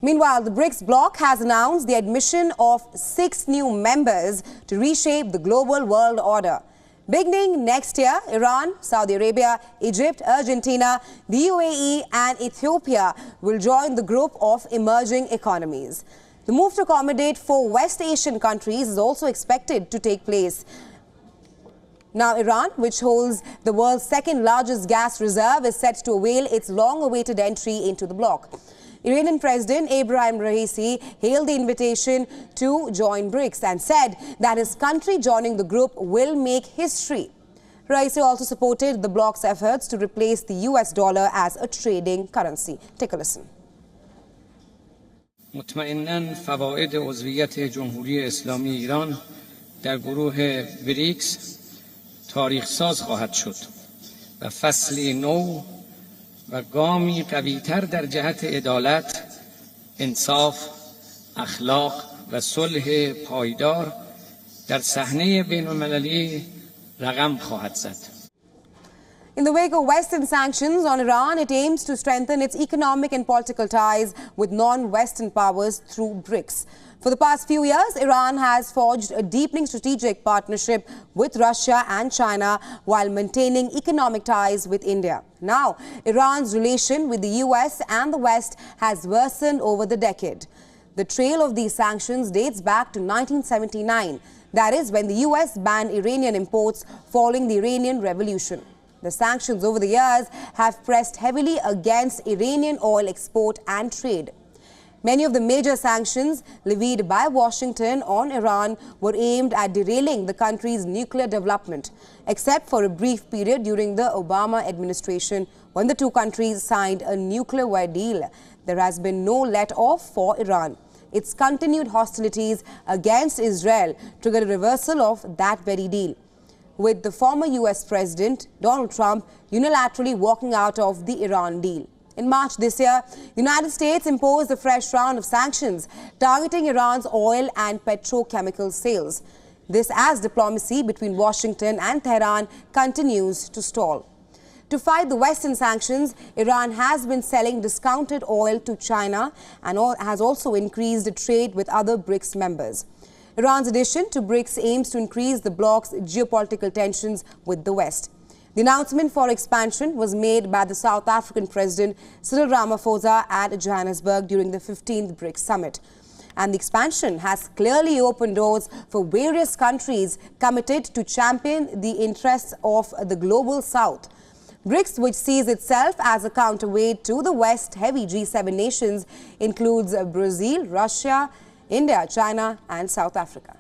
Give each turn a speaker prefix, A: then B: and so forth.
A: Meanwhile, the BRICS bloc has announced the admission of 6 new members to reshape the global world order. Beginning next year, Iran, Saudi Arabia, Egypt, Argentina, the UAE and Ethiopia will join the group of emerging economies. The move to accommodate 4 West Asian countries is also expected to take place. Now, Iran, which holds the world's second largest gas reserve, is set to avail its long-awaited entry into the bloc. Iranian President Ebrahim Raisi hailed the invitation to join BRICS and said that his country joining the group will make history. Raisi also supported the bloc's efforts to replace the US dollar as a trading currency. Take a listen.
B: مطمئناً فواید عضویت جمهوری اسلامی ایران در گروه بریکس تاریخ ساز خواهد شد و فصلی نو و گامی قوی‌تر در جهت عدالت، انصاف، اخلاق و صلح پایدار در صحنه بین‌المللی رقم خواهد زد.
A: In the wake of Western sanctions on Iran, it aims to strengthen its economic and political ties with non-Western powers through BRICS. For the past few years, Iran has forged a deepening strategic partnership with Russia and China while maintaining economic ties with India. Now, Iran's relation with the US and the West has worsened over the decade. The trail of these sanctions dates back to 1979. That is when the US banned Iranian imports following the Iranian Revolution. The sanctions over the years have pressed heavily against Iranian oil export and trade. Many of the major sanctions levied by Washington on Iran were aimed at derailing the country's nuclear development, except for a brief period during the Obama administration when the two countries signed a nuclear deal. There has been no let-off for Iran. Its continued hostilities against Israel triggered a reversal of that very deal, with the former US President Donald Trump unilaterally walking out of the Iran deal. In March this year, the United States imposed a fresh round of sanctions targeting Iran's oil and petrochemical sales. This as diplomacy between Washington and Tehran continues to stall. To fight the Western sanctions, Iran has been selling discounted oil to China and has also increased trade with other BRICS members. Iran's addition to BRICS aims to increase the bloc's geopolitical tensions with the West. The announcement for expansion was made by the South African President Cyril Ramaphosa at Johannesburg during the 15th BRICS Summit. And the expansion has clearly opened doors for various countries committed to champion the interests of the global South. BRICS, which sees itself as a counterweight to the West-heavy G7 nations, includes Brazil, Russia, India, China and South Africa.